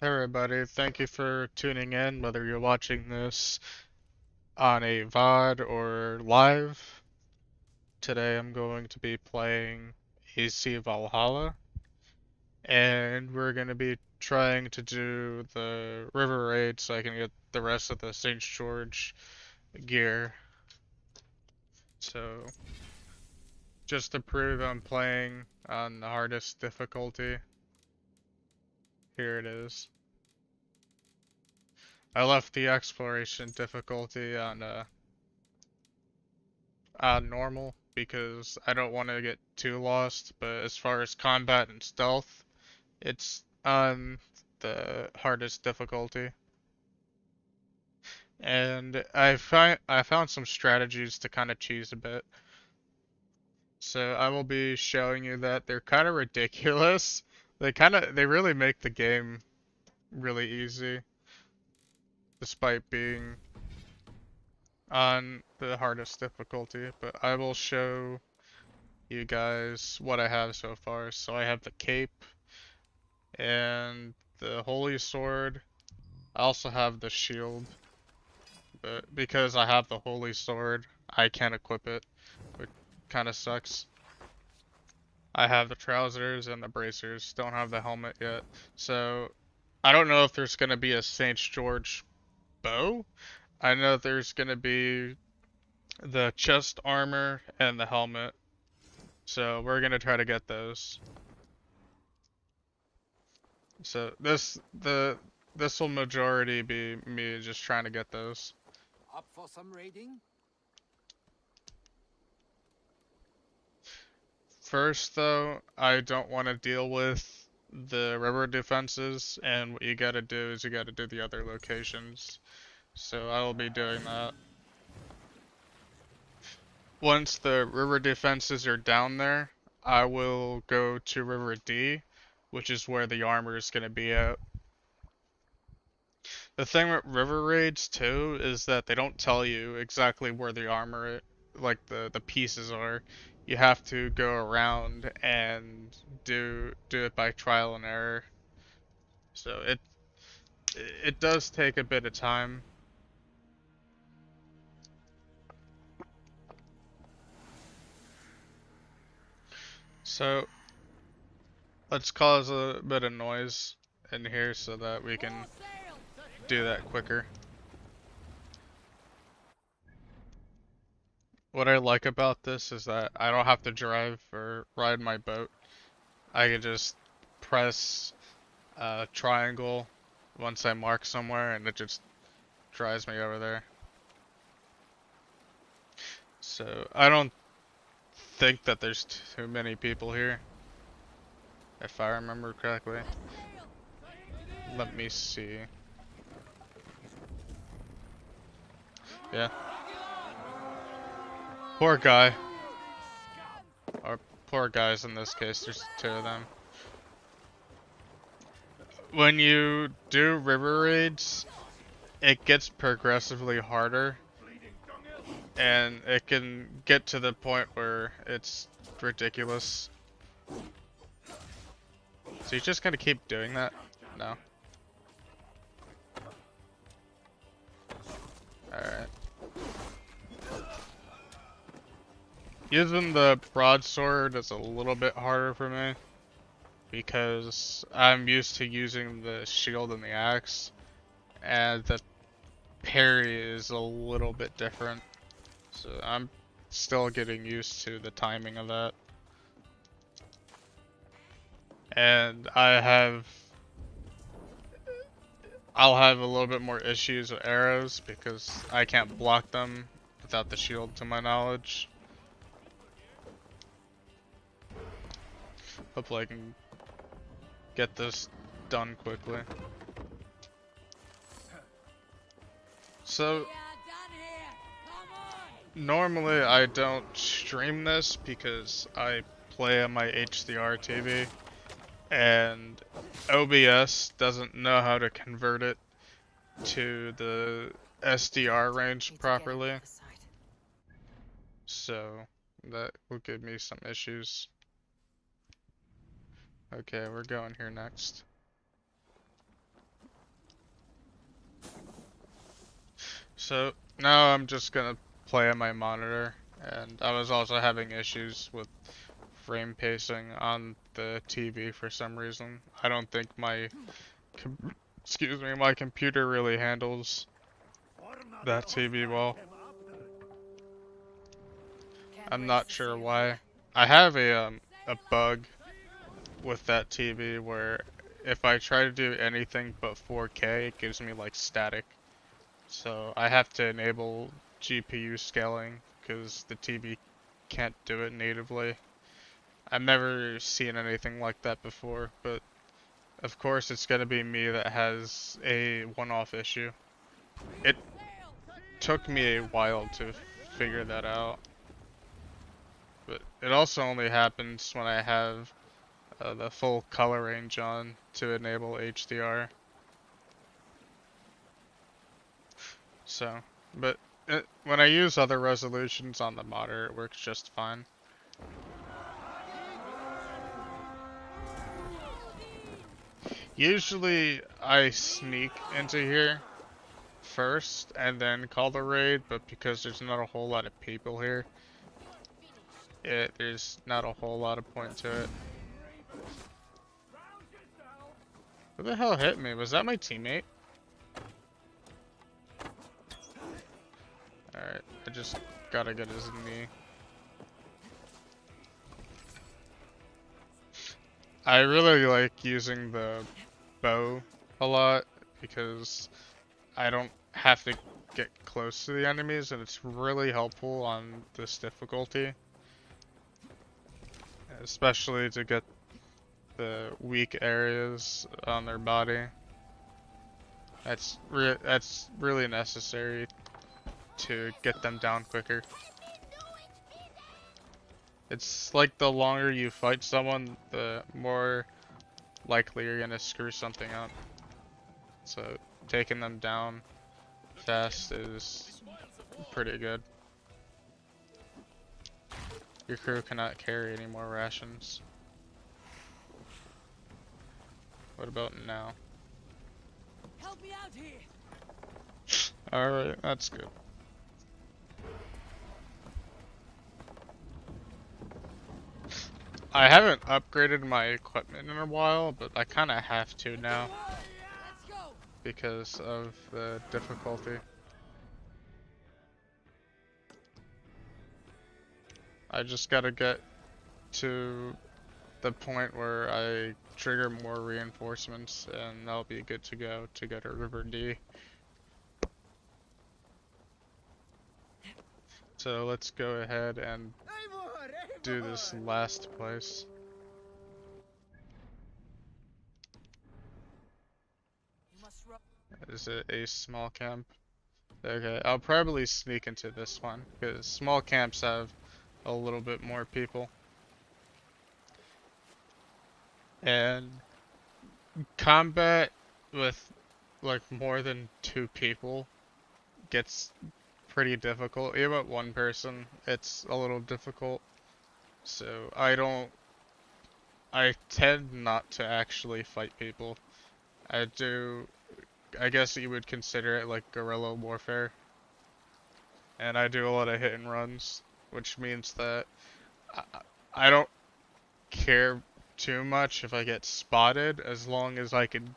Hey everybody, thank you for tuning in, whether you're watching this on a VOD or live. Today I'm going to be playing AC Valhalla, and we're going to be trying to do the river raid so I can get the rest of the St. George gear. So, just to prove I'm playing on the hardest difficulty, here it is. I left the exploration difficulty on normal because I don't want to get too lost, but as far as combat and stealth, it's on the hardest difficulty. And I found some strategies to kind of cheese a bit. So I will be showing you that they're kind of ridiculous. They really make the game really easy despite being on the hardest difficulty, but I will show you guys what I have so far. So I have the cape and the holy sword. I also have the shield, but because I have the holy sword, I can't equip it, which kind of sucks. I have the trousers and the bracers, don't have the helmet yet. So I don't know if there's gonna be a St. George bow. I know there's gonna be the chest armor and the helmet. So we're gonna try to get those. So this will majority be me just trying to get those. Up for some raiding? First though, I don't want to deal with the river defenses, and what you gotta do is you gotta do the other locations. So I will be doing that. Once the river defenses are down there, I will go to River D, which is where the armor is gonna be at. The thing with river raids too is that they don't tell you exactly where the armor, like the pieces are. You have to go around and do it by trial and error. So it does take a bit of time. So let's cause a bit of noise in here so that we can do that quicker. What I like about this is that I don't have to drive or ride my boat. I can just press triangle once I mark somewhere and it just drives me over there. So I don't think that there's too many people here, if I remember correctly. Let me see. Yeah. Poor guy. Or poor guys in this case, there's two of them. When you do river raids, it gets progressively harder. And it can get to the point where it's ridiculous. So you just gotta keep doing that? No. Alright. Using the broadsword is a little bit harder for me because I'm used to using the shield and the axe, and the parry is a little bit different. So I'm still getting used to the timing of that. And I'll have a little bit more issues with arrows because I can't block them without the shield to my knowledge. Hopefully I can get this done quickly. So normally I don't stream this because I play on my HDR TV and OBS doesn't know how to convert it to the SDR range properly. So that will give me some issues. Okay, we're going here next. So now I'm just gonna play on my monitor, and I was also having issues with frame pacing on the TV for some reason. I don't think my my computer really handles that TV well. Can't I'm raise not the sure sail why. yet. I have a bug with that TV where if I try to do anything but 4K, it gives me like static. So I have to enable GPU scaling because the TV can't do it natively. I've never seen anything like that before, but of course it's gonna be me that has a one-off issue. It took me a while to figure that out, but it also only happens when I have the full color range on to enable HDR. So, but when I use other resolutions on the monitor, it works just fine. Usually I sneak into here first and then call the raid, but because there's not a whole lot of people here, there's not a whole lot of point to it. Who the hell hit me? Was that my teammate? Alright, I just gotta get his knee. I really like using the bow a lot because I don't have to get close to the enemies, and it's really helpful on this difficulty, especially to get the weak areas on their body. That's really necessary to get them down quicker. It's like the longer you fight someone, the more likely you're gonna screw something up. So taking them down fast is pretty good. Your crew cannot carry any more rations. What about now? Help me out here. Alright, that's good. I haven't upgraded my equipment in a while, but I kinda have to now Let's go. because of the difficulty. I just gotta get to the point where I trigger more reinforcements and I'll be good to go to get a River D. So let's go ahead and do this last place. You must run. Is it a small camp? Okay, I'll probably sneak into this one because small camps have a little bit more people. And combat with like more than 2 people gets pretty difficult. Even with one person, it's a little difficult. So I tend not to actually fight people. I guess you would consider it like guerrilla warfare. And I do a lot of hit and runs, which means that I, I don't care too much if I get spotted as long as I can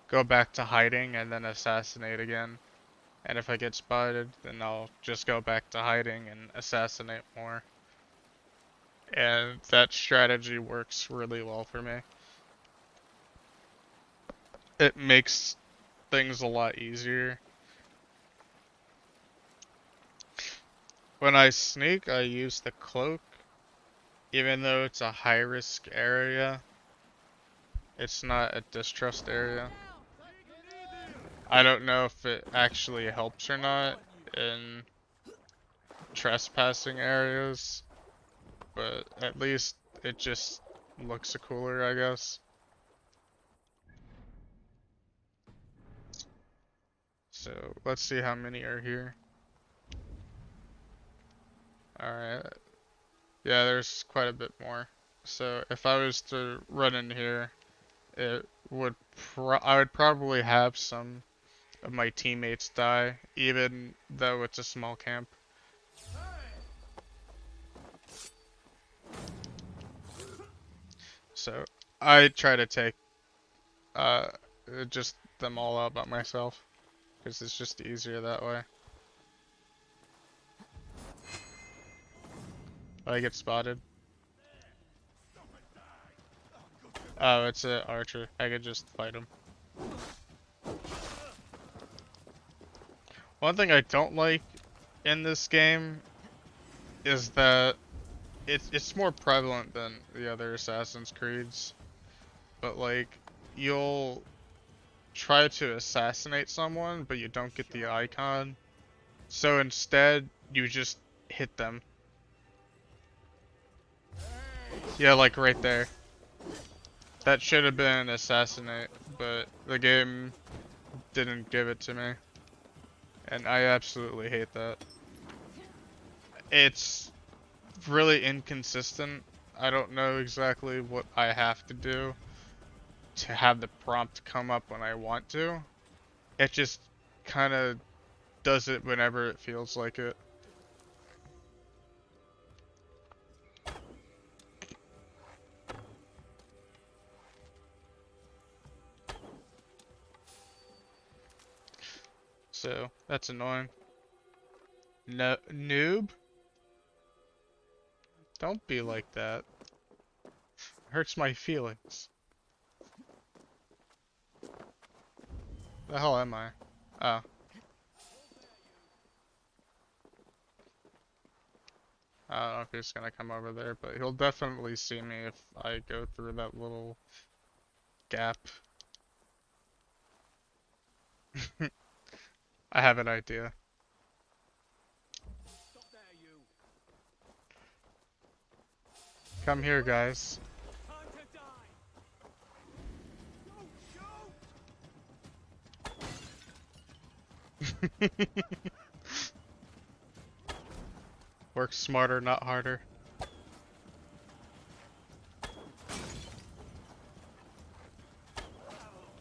go back to hiding and then assassinate again. And if I get spotted, then I'll just go back to hiding and assassinate more. And that strategy works really well for me. It makes things a lot easier. When I sneak, I use the cloak. Even though it's a high risk area, it's not a distrust area. I don't know if it actually helps or not in trespassing areas, but at least it just looks cooler, I guess. So let's see how many are here. Alright. Yeah, there's quite a bit more. So if I was to run in here, it would I would probably have some of my teammates die, even though it's a small camp. So I try to take uh just them all out by myself because it's just easier that way. I get spotted. Oh, it's an archer. I could just fight him. One thing I don't like in this game is that it's more prevalent than the other Assassin's Creeds, but like you'll try to assassinate someone, but you don't get the icon. So instead, you just hit them. Yeah, like right there. That should have been assassinate, but the game didn't give it to me. And I absolutely hate that. It's really inconsistent. I don't know exactly what I have to do to have the prompt come up when I want to. It just kind of does it whenever it feels like it. So, that's annoying. No, noob? Don't be like that. Hurts my feelings. The hell am I? Oh. I don't know if he's gonna come over there, but he'll definitely see me if I go through that little gap. I have an idea. Come here, guys. Work smarter, not harder.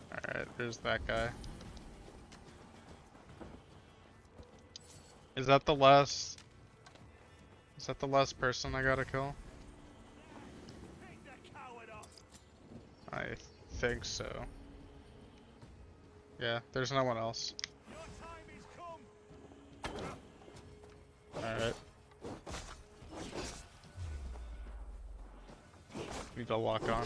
Alright, there's that guy. Is that the last... Is that the last person I gotta kill? I think so. Yeah, there's no one else. Alright. Need to lock on.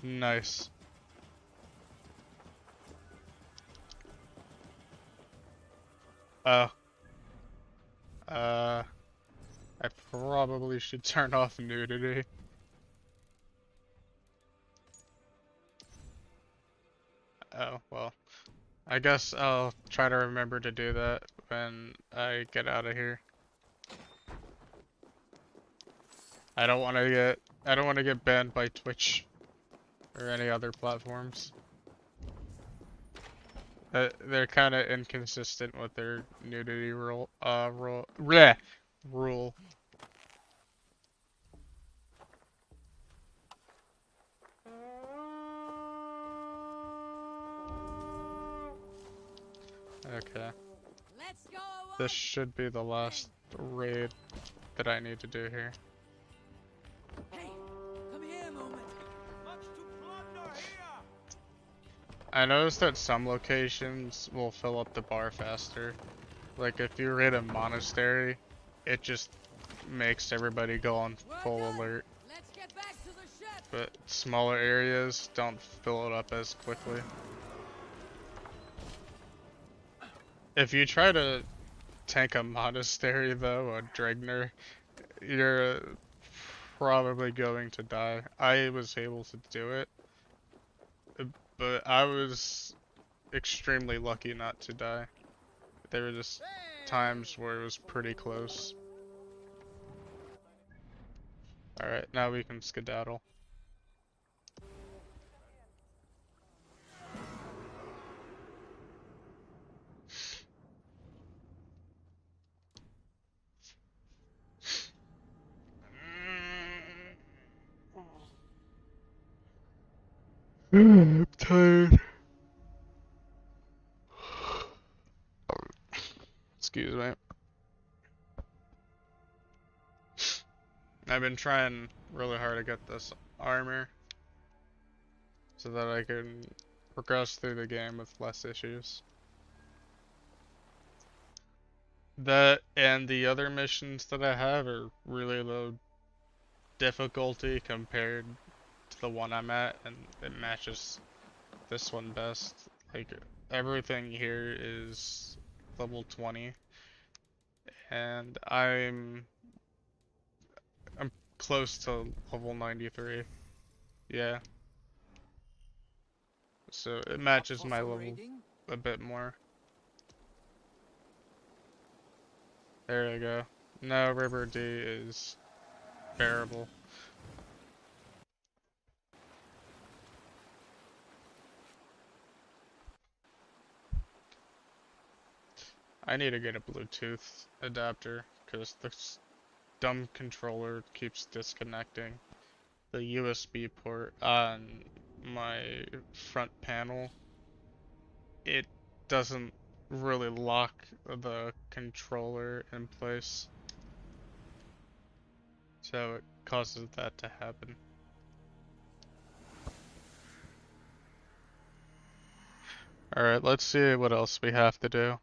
Nice. I probably should turn off nudity. Oh, well. I guess I'll try to remember to do that when I get out of here. I don't want to get banned by Twitch or any other platforms. They're kind of inconsistent with their nudity rule. Okay. Let's go. This should be the last raid that I need to do here. Hey, come here a moment. I noticed that some locations will fill up the bar faster. Like if you raid a monastery, it just makes everybody go on full alert. Let's get back to the ship. But smaller areas don't fill it up as quickly. If you try to tank a monastery though, a Dregnr, you're probably going to die. I was able to do it, but I was extremely lucky not to die. There were just times where it was pretty close. Alright, now we can skedaddle. I'm tired. Excuse me. I've been trying really hard to get this armor so that I can progress through the game with less issues. That and the other missions that I have are really low difficulty compared to the one I'm at, and it matches this one best. Like, everything here is level 20, and I'm close to level 93. Yeah, so it Up matches for my some level raiding? a bit more. There you go. Now River D is bearable. I need to get a Bluetooth adapter because this dumb controller keeps disconnecting. The USB port on my front panel, it doesn't really lock the controller in place, so it causes that to happen. Alright, let's see what else we have to do.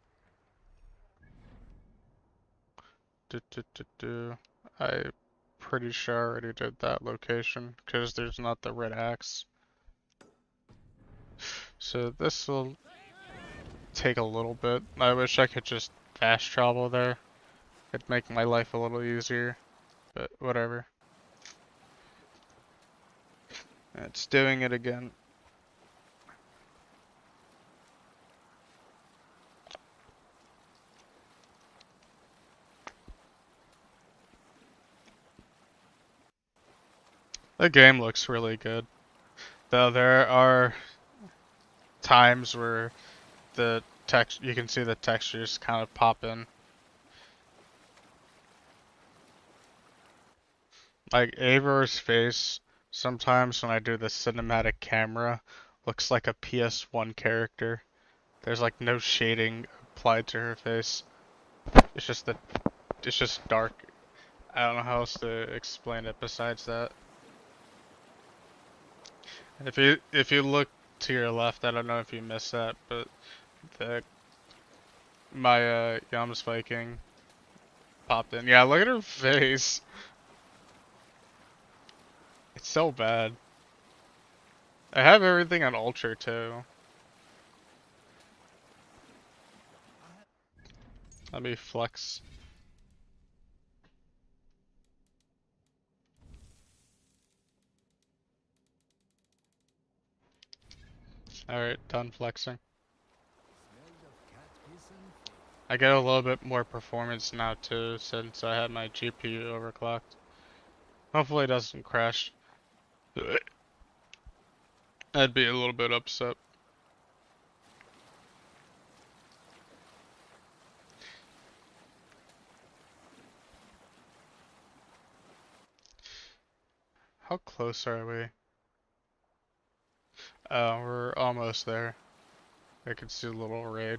I'm pretty sure I already did that location, because there's not the red axe. So this will take a little bit. I wish I could just fast travel there. It'd make my life a little easier, but whatever. It's doing it again. The game looks really good, though there are times where the text you can see the textures kind of pop in. Like Avor's face, sometimes when I do the cinematic camera, looks like a PS1 character. There's like no shading applied to her face. It's just that it's just dark. I don't know how else to explain it besides that. If you look to your left, I don't know if you missed that, but the my Yams Viking popped in. Yeah, look at her face. It's so bad. I have everything on Ultra too. Let me flex. Alright, done flexing. I get a little bit more performance now too, since I had my GPU overclocked. Hopefully it doesn't crash. I'd be a little bit upset. How close are we? We're almost there. I can see a little raid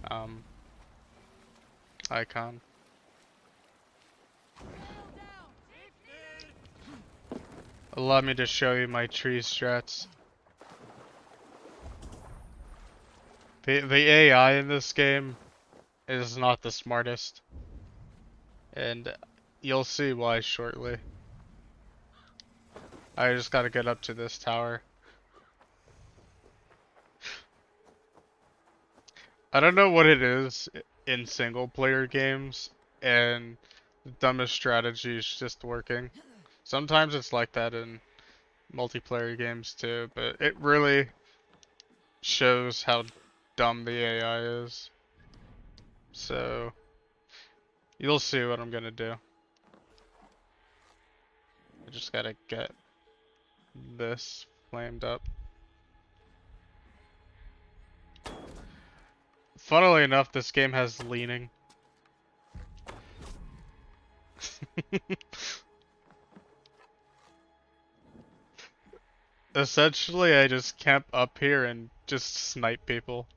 um, icon. Allow me to show you my tree strats. The AI in this game is not the smartest, and you'll see why shortly. I just gotta get up to this tower. I don't know what it is in single player games, and the dumbest strategy is just working. Sometimes it's like that in multiplayer games too, but it really shows how dumb the AI is. So, you'll see what I'm gonna do. I just gotta get this flamed up. Funnily enough, this game has leaning. Essentially, I just camp up here and just snipe people.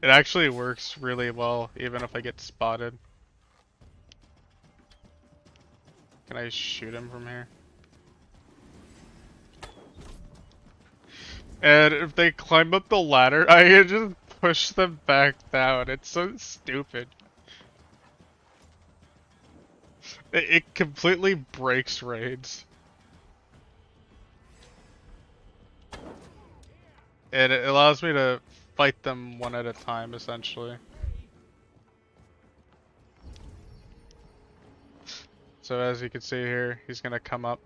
It actually works really well, even if I get spotted. Can I shoot him from here? And if they climb up the ladder, I can just push them back down. It's so stupid. It completely breaks raids. And it allows me to fight them one at a time, essentially. So as you can see here, he's gonna come up.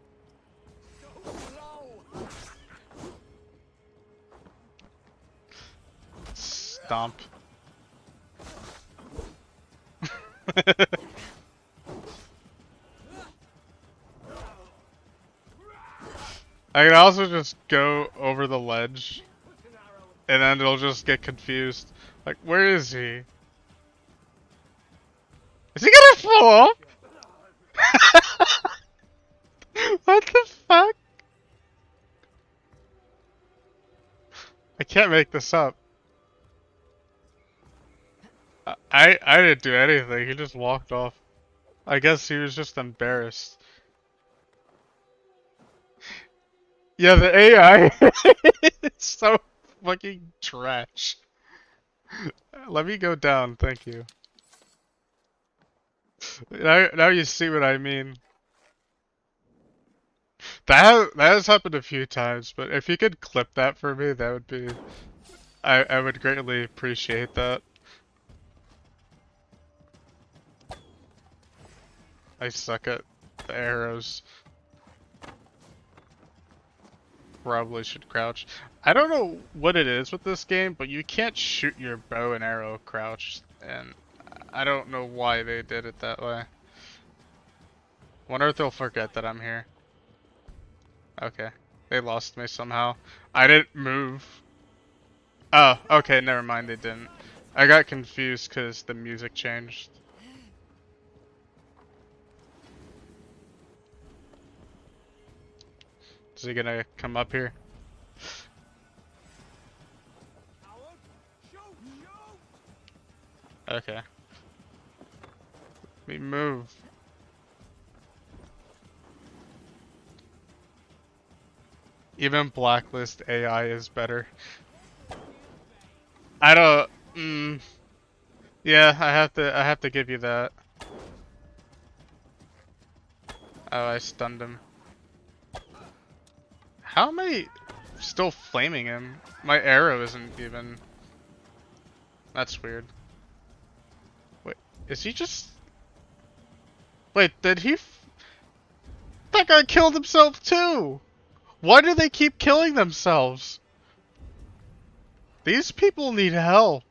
Stomp. I can also just go over the ledge, and then it'll just get confused. Like, where is he? Is he gonna fall off? What the fuck? I can't make this up. I didn't do anything, he just walked off. I guess he was just embarrassed. Yeah, the AI is so fucking trash. Let me go down, thank you. Now you see what I mean. That has happened a few times, but if you could clip that for me, that would be... I would greatly appreciate that. I suck at the arrows. Probably should crouch. I don't know what it is with this game, but you can't shoot your bow and arrow crouched, and I don't know why they did it that way. Wonder if they'll forget that I'm here. Okay. They lost me somehow. I didn't move. Oh, okay, never mind, they didn't. I got confused because the music changed. Is he gonna come up here? Okay. Let me move. Even Blacklist AI is better. I don't. Yeah, I have to give you that. Oh, I stunned him. How am I still flaming him? My arrow isn't even. That's weird. Wait, is he just? Wait, did he? That guy killed himself too. Why do they keep killing themselves? These people need help.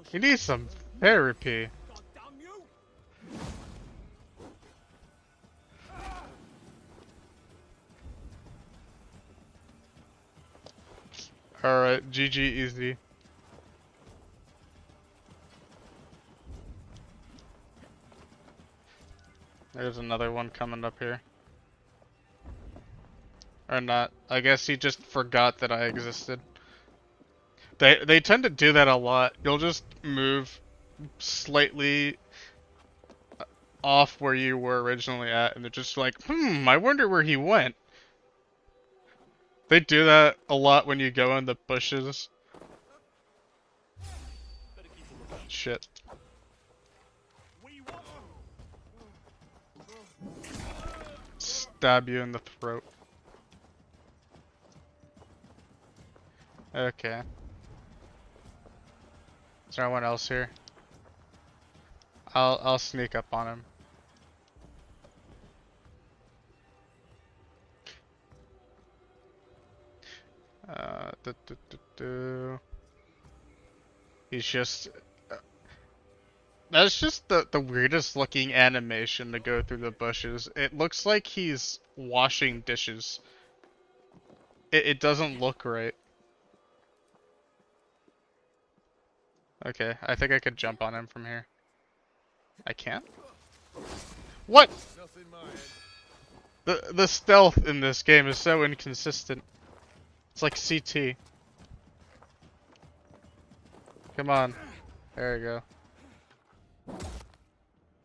He needs some therapy. Alright, GG easy. There's another one coming up here. Or not. I guess he just forgot that I existed. They tend to do that a lot. You'll just move slightly off where you were originally at, and they're just like, I wonder where he went. They do that a lot when you go in the bushes. Shit. Stab you in the throat. Okay. Is there anyone else here? I'll sneak up on him. He's just... that's just the weirdest looking animation to go through the bushes. It looks like he's washing dishes. It doesn't look right. Okay, I think I could jump on him from here. I can't? What? The stealth in this game is so inconsistent. It's like CT. Come on. There you go.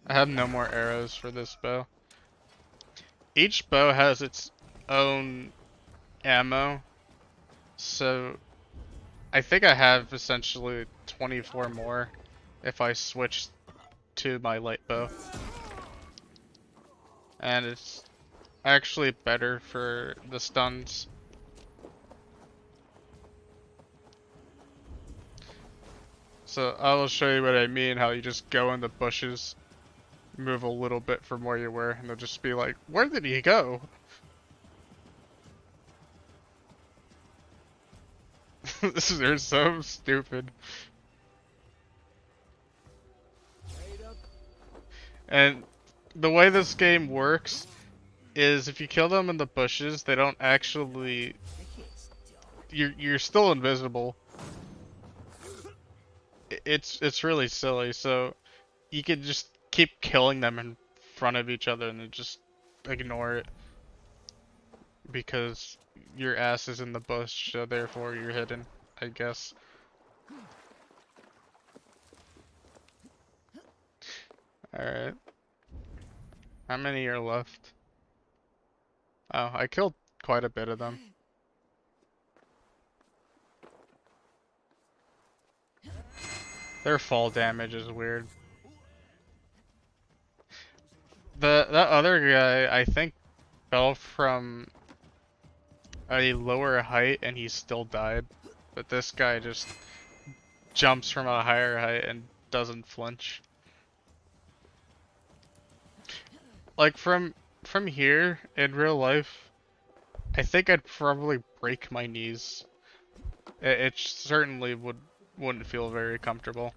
I have no more arrows for this bow. Each bow has its own ammo, so I think I have essentially 24 more if I switch to my light bow. And it's actually better for the stuns. So I will show you what I mean, how you just go in the bushes, move a little bit from where you were, and they'll just be like, where did he go? They're so stupid. And the way this game works is if you kill them in the bushes, they don't actually... You're still invisible. It's really silly, so you could just keep killing them in front of each other and then just ignore it. Because your ass is in the bush, so therefore you're hidden, I guess. Alright. How many are left? Oh, I killed quite a bit of them. Their fall damage is weird. That other guy, I think, fell from a lower height and he still died. But this guy just jumps from a higher height and doesn't flinch. Like from here in real life, I think I'd probably break my knees. It certainly wouldn't feel very comfortable.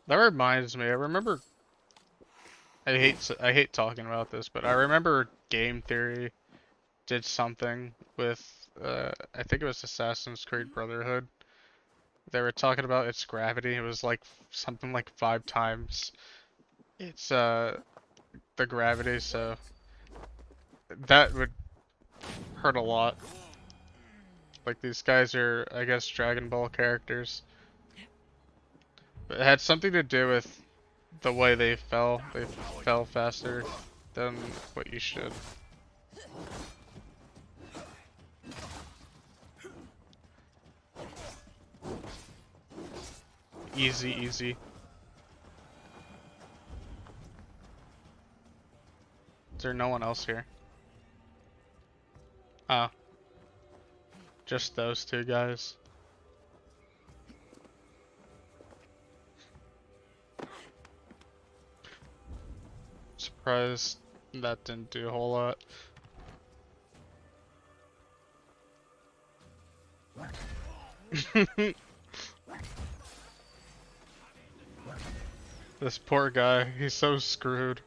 That reminds me, I remember I hate talking about this, but I remember Game Theory did something with I think it was Assassin's Creed Brotherhood. They were talking about its gravity. It was like something like 5 times its the gravity, so that would hurt a lot. Like these guys are, I guess, Dragon Ball characters. But it had something to do with the way they fell. They fell faster than what you should. Easy, easy. Is there no one else here? Oh. Just those two guys. Surprised that didn't do a whole lot. This poor guy, he's so screwed.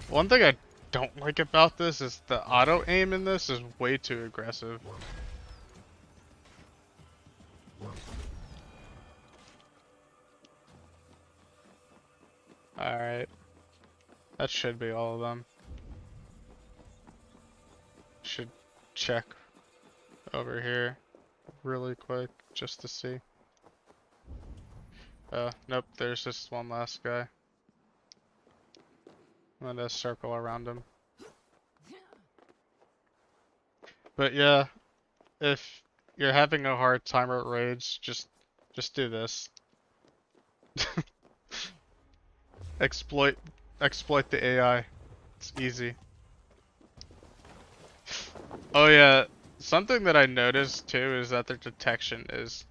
One thing I don't like about this is the auto aim in this is way too aggressive. Alright. That should be all of them. Should check over here really quick just to see. Nope, there's just one last guy. I'm gonna circle around him. But yeah, if you're having a hard time at raids, just do this. Exploit the AI. It's easy. Oh yeah, something that I noticed too is that their detection is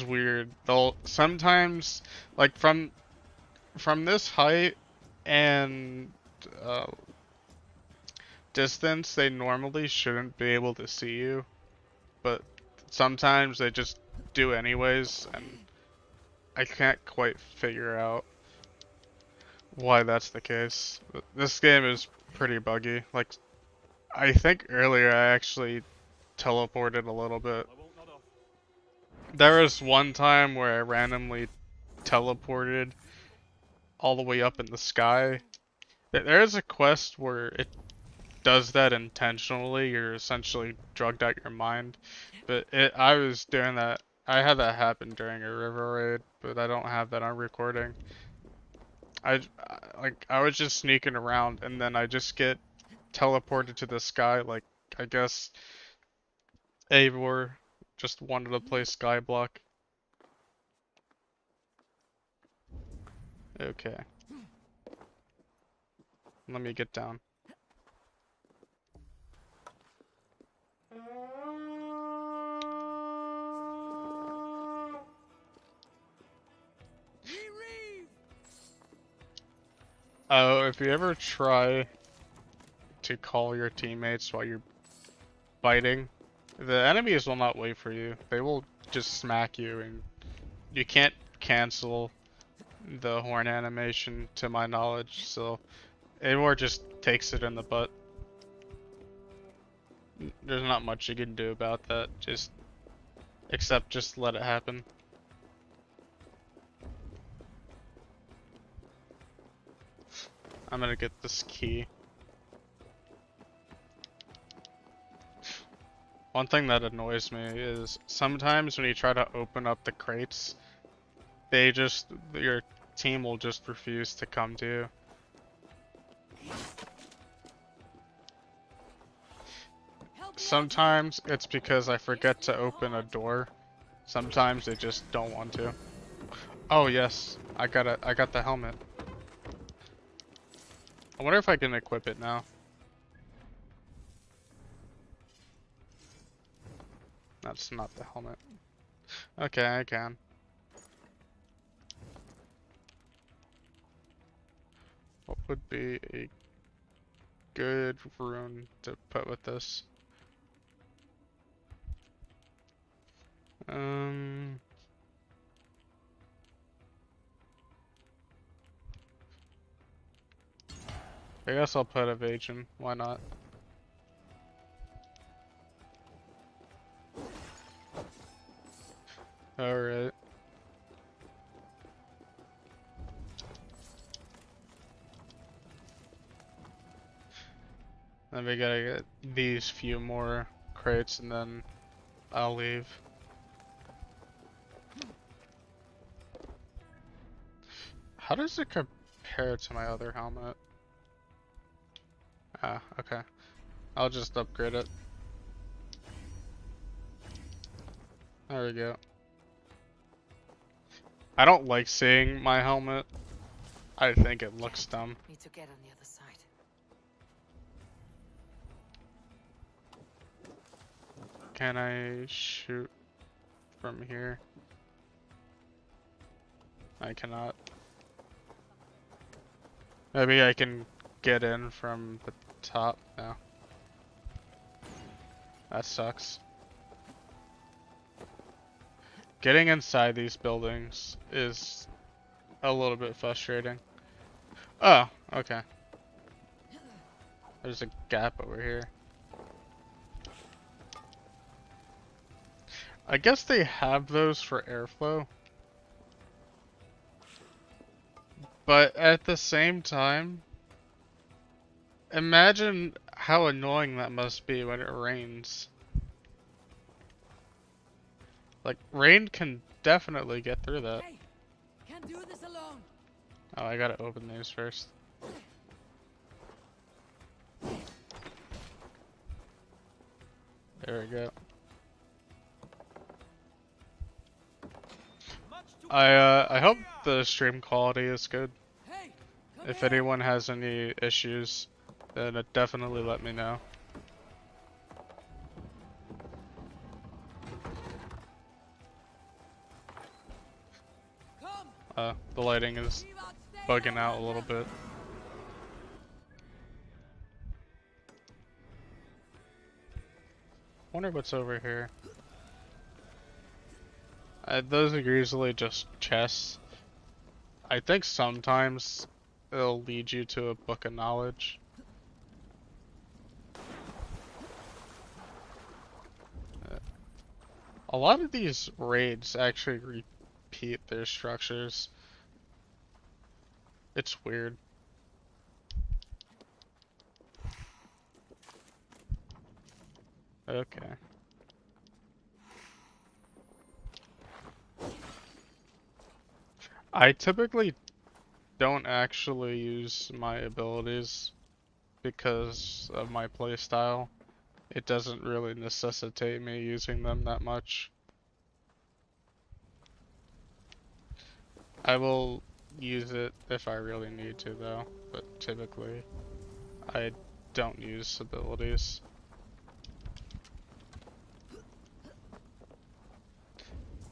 weird. They'll sometimes, like from this height and distance, they normally shouldn't be able to see you, but sometimes they just do anyways, and I can't quite figure out why that's the case. But this game is pretty buggy. Like, I think earlier I actually teleported a little bit. There was one time where I randomly teleported all the way up in the sky. There is a quest where it does that intentionally. You're essentially drugged out your mind. But I was doing that. I had that happen during a river raid, but I don't have that on recording. I was just sneaking around, and then I just get teleported to the sky. Like, I guess Eivor just wanted to play Skyblock. Okay. Let me get down. Oh, if you ever try to call your teammates while you're fighting, the enemies will not wait for you. They will just smack you, and you can't cancel the horn animation to my knowledge, so Eivor just takes it in the butt. There's not much you can do about that, except just let it happen. I'm gonna get this key. One thing that annoys me is sometimes when you try to open up the crates, your team will just refuse to come to you. Sometimes it's because I forget to open a door. Sometimes they just don't want to. Oh yes, I got the helmet. I wonder if I can equip it now. That's not the helmet. Okay, I can. What would be a good rune to put with this? I guess I'll put evasion. Why not? Alright. Then we gotta get these few more crates and then I'll leave. How does it compare to my other helmet? Ah, okay. I'll just upgrade it. There we go. I don't like seeing my helmet. I think it looks dumb. Need to get on the other side. Can I shoot from here? I cannot. Maybe I can get in from the top now. That sucks. Getting inside these buildings is a little bit frustrating. Oh, okay. There's a gap over here. I guess they have those for airflow. But at the same time, imagine how annoying that must be when it rains. Like, rain can definitely get through that. Hey, can't do this alone. Oh, I gotta open these first. There we go. I hope the stream quality is good. Hey, come If here. anyone has any issues, then definitely let me know. Come. The lighting is Leave out, stay bugging out a out. little bit. Wonder what's over here. Those are usually just chests. I think sometimes it'll lead you to a book of knowledge. A lot of these raids actually repeat their structures. It's weird. Okay. I typically don't actually use my abilities because of my playstyle. It doesn't really necessitate me using them that much. I will use it if I really need to though, but typically I don't use abilities.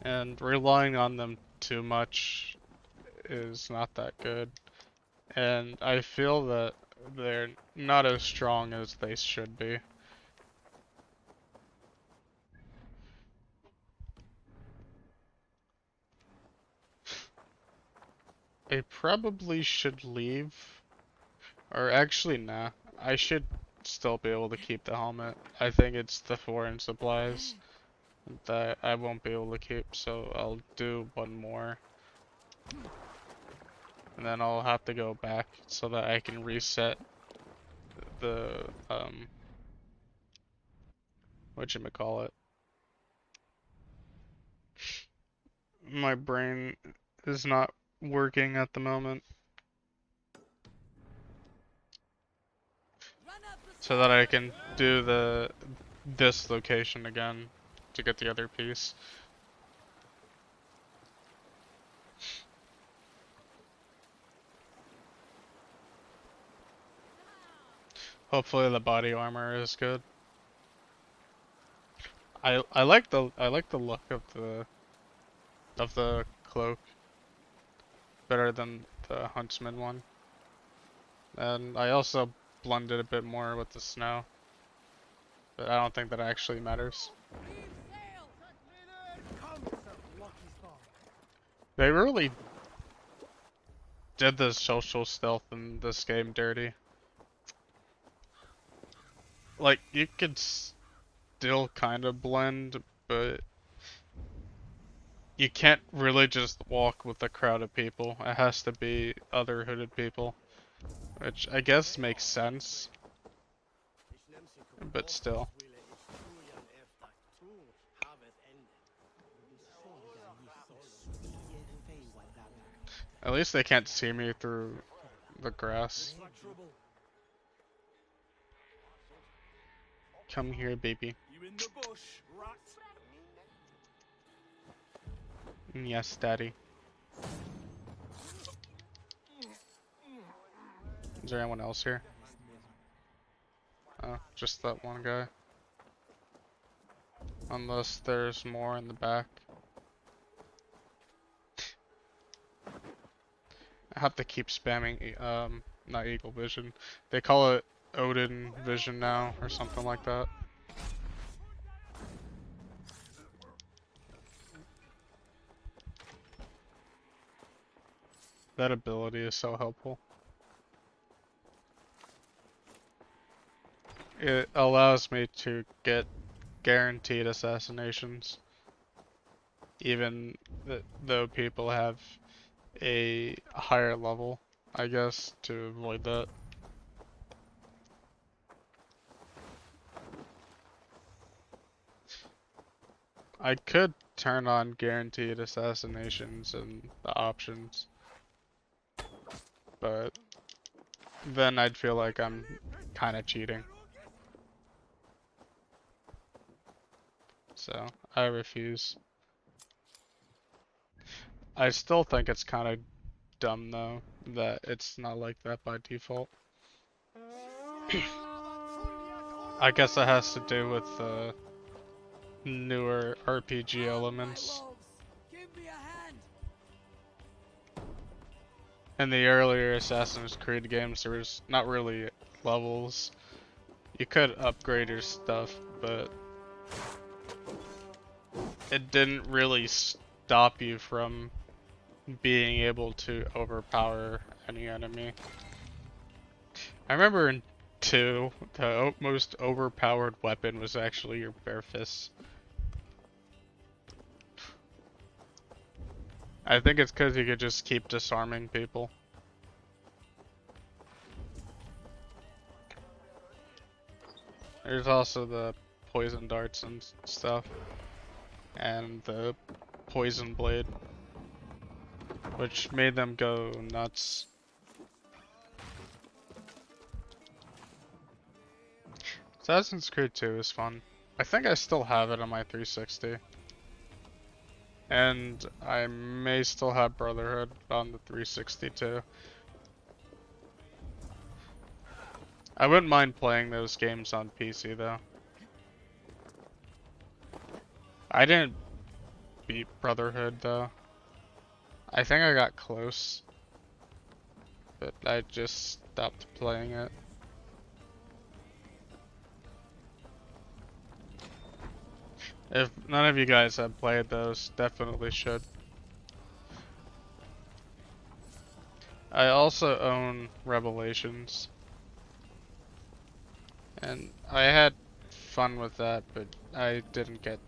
And relying on them too much is not that good. And I feel that they're not as strong as they should be. I probably should leave. Or actually, nah. I should still be able to keep the helmet. I think it's the foreign supplies that I won't be able to keep, so I'll do one more. And then I'll have to go back so that I can reset the, whatchamacallit. My brain is not working at the moment. So that I can do this location again to get the other piece. Hopefully the body armor is good. I like the look of the cloak better than the huntsman one. And I also blended a bit more with the snow. But I don't think that actually matters. They really did the social stealth in this game dirty. Like, you could still kind of blend, but you can't really just walk with a crowd of people. It has to be other hooded people. Which I guess makes sense. But still. At least they can't see me through the grass. Come here, baby. Yes, daddy. Is there anyone else here? Oh, just that one guy. Unless there's more in the back. I have to keep spamming, not Eagle Vision. They call it Odin Vision now, or something like that. That ability is so helpful. It allows me to get guaranteed assassinations, even though people have a higher level, I guess, to avoid that. I could turn on guaranteed assassinations in the options, but then I'd feel like I'm kind of cheating. So, I refuse. I still think it's kind of dumb though, that it's not like that by default. I guess it has to do with the newer RPG elements. In the earlier Assassin's Creed games, there was not really levels. You could upgrade your stuff, but it didn't really stop you from being able to overpower any enemy. I remember in 2, the most overpowered weapon was actually your bare fists. I think it's because you could just keep disarming people. There's also the poison darts and stuff, and the poison blade, which made them go nuts. Assassin's Creed 2 is fun. I think I still have it on my 360. And I may still have Brotherhood on the 360 too. I wouldn't mind playing those games on PC though. I didn't beat Brotherhood though. I think I got close, but I just stopped playing it. If none of you guys have played those, definitely should. I also own Revelations, and I had fun with that, but I didn't get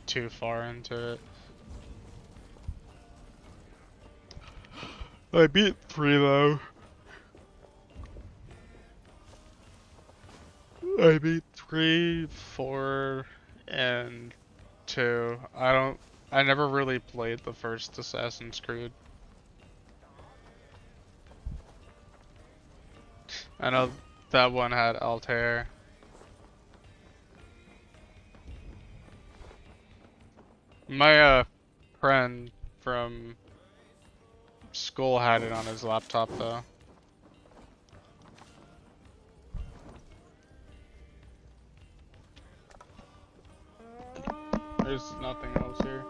too far into it. I beat 3 though. I beat 3, 4, and 2. I never really played the first Assassin's Creed. I know that one had Altair. My friend from school had it on his laptop though. There's nothing else here.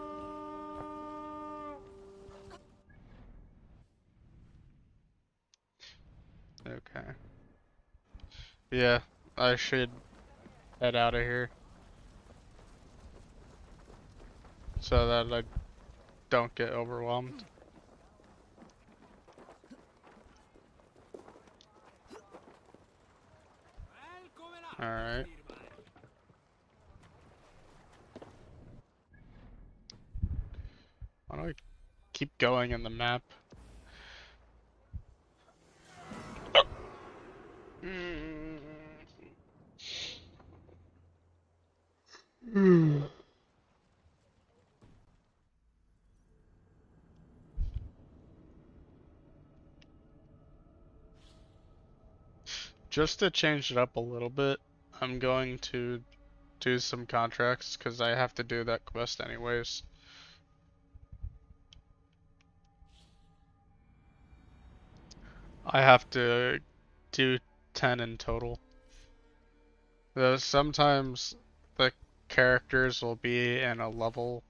Okay. Yeah, I should head out of here so that I don't get overwhelmed. Alright. Why do I keep going in the map? Just to change it up a little bit, I'm going to do some contracts because I have to do that quest anyways. I have to do 10 in total. Though sometimes the characters will be in a level,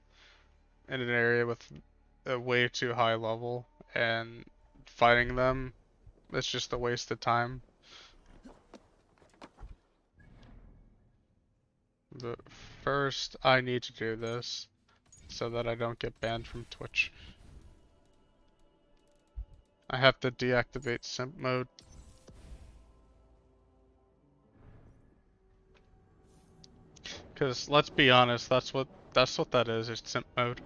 in an area with a way too high level, and fighting them, it's just a waste of time. But first, I need to do this so that I don't get banned from Twitch. I have to deactivate simp mode. Cause let's be honest, that's what that is simp mode.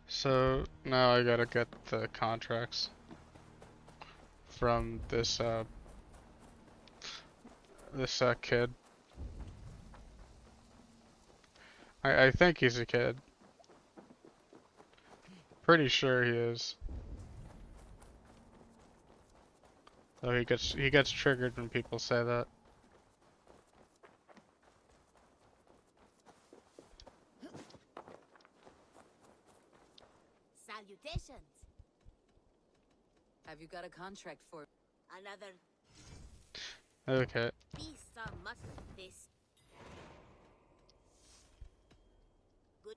So now I gotta get the contracts from this kid. I think he's a kid. Pretty sure he is. Though he gets triggered when people say that. Salutations. Have you got a contract for Another Okay. piece of muscle. This good.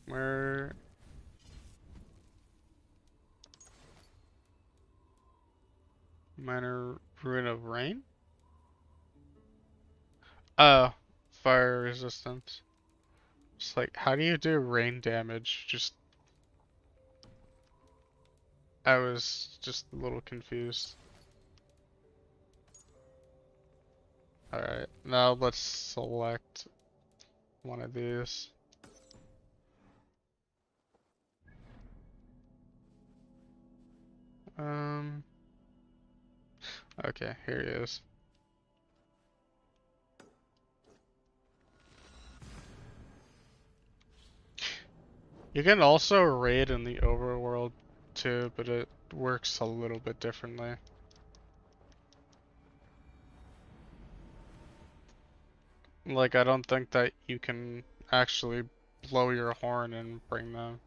Where? Minor Ruin of Rain? Oh, fire resistance. It's like, how do you do rain damage? I was just a little confused. Alright, now let's select one of these. Okay, here he is. You can also raid in the overworld too, but it works a little bit differently. Like, I don't think that you can actually blow your horn and bring them.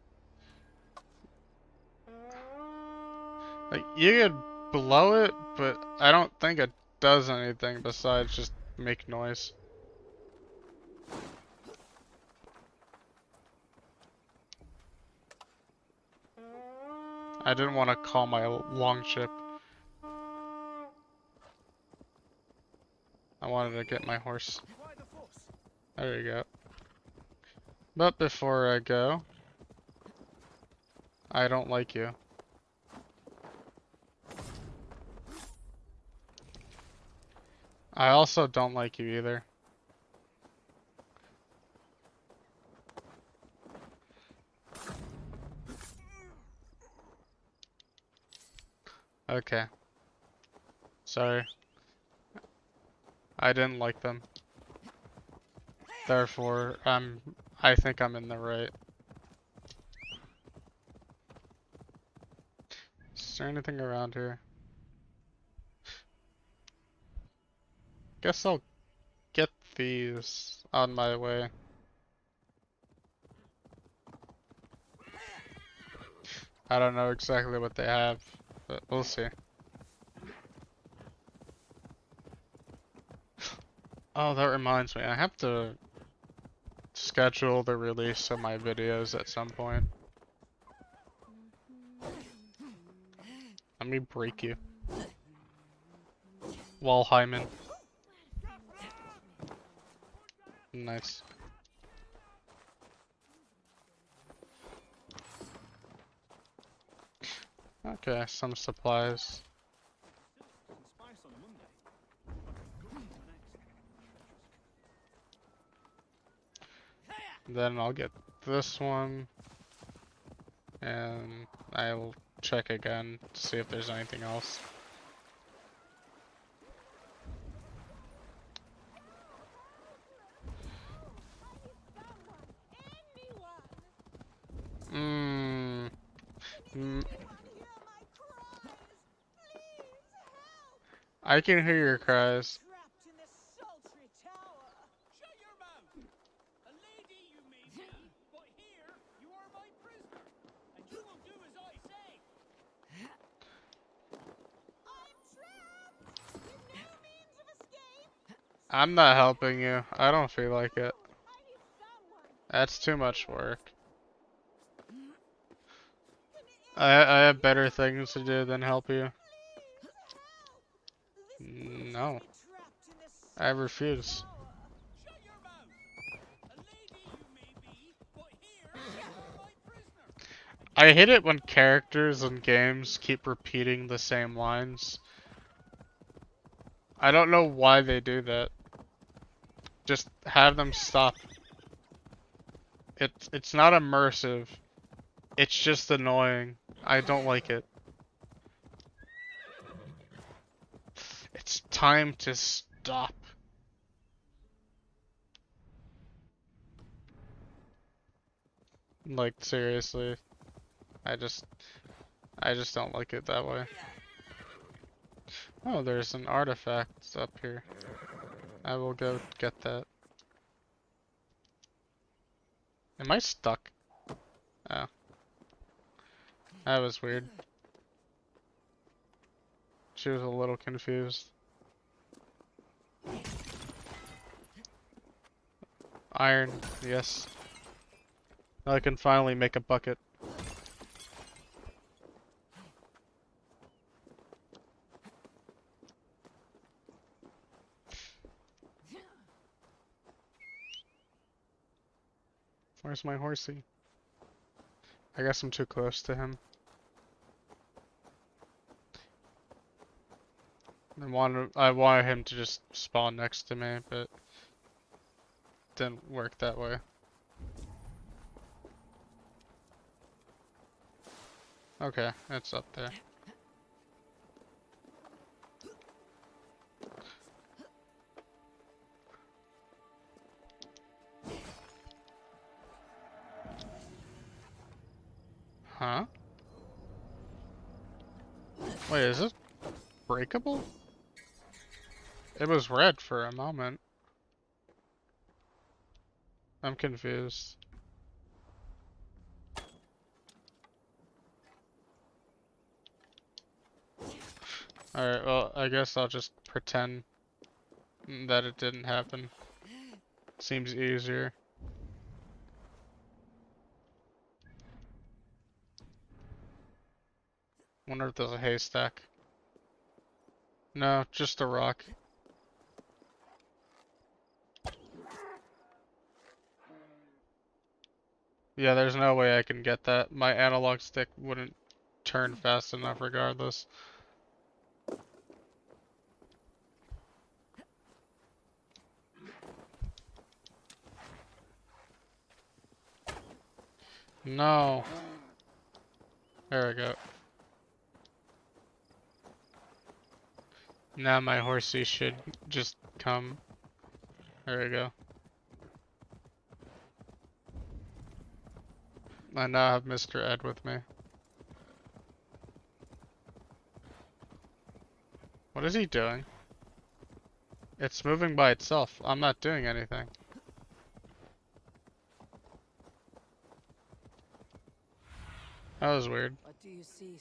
Like, you could blow it, but I don't think it does anything besides just make noise. I didn't want to call my longship. I wanted to get my horse. There you go. But before I go, I don't like you. I also don't like you either. Okay. Sorry. I didn't like them. Therefore, I think I'm in the right. Is there anything around here? Guess I'll get these on my way. I don't know exactly what they have, but we'll see. Oh, that reminds me, I have to schedule the release of my videos at some point. Let me break you. Wall Hyman. Nice. Okay, some supplies. Then I'll get this one. And I'll check again to see if there's anything else. I can hear your cries. Trapped in this sultry tower. Shut your mouth. A lady you may be, but here you are my prisoner, and you will do as I say. I'm trapped with no means of escape. I'm not helping you. I don't feel like it. I need someone. That's too much work. I have better things to do than help you. No. I refuse. Shut your mouth. A lady you may be, but here you are my prisoner. I hate it when characters in games keep repeating the same lines. I don't know why they do that. Just have them stop. It's not immersive. It's just annoying. I don't like it. It's time to stop. Like, seriously. I just don't like it that way. Oh, there's an artifact up here. I will go get that. Am I stuck? Oh. That was weird. She was a little confused. Iron, yes. Now I can finally make a bucket. Where's my horsey? I guess I'm too close to him. I wanted him to just spawn next to me, but didn't work that way. Okay, it's up there. Wait, is this breakable? It was red for a moment. I'm confused. Alright, well, I guess I'll just pretend that it didn't happen. Seems easier. Wonder if there's a haystack. No, just a rock. Yeah, there's no way I can get that. My analog stick wouldn't turn fast enough regardless. No. There we go. Now my horsey should just come. There we go. I now have Mr. Ed with me. What is he doing? It's moving by itself. I'm not doing anything. That was weird. What do you see,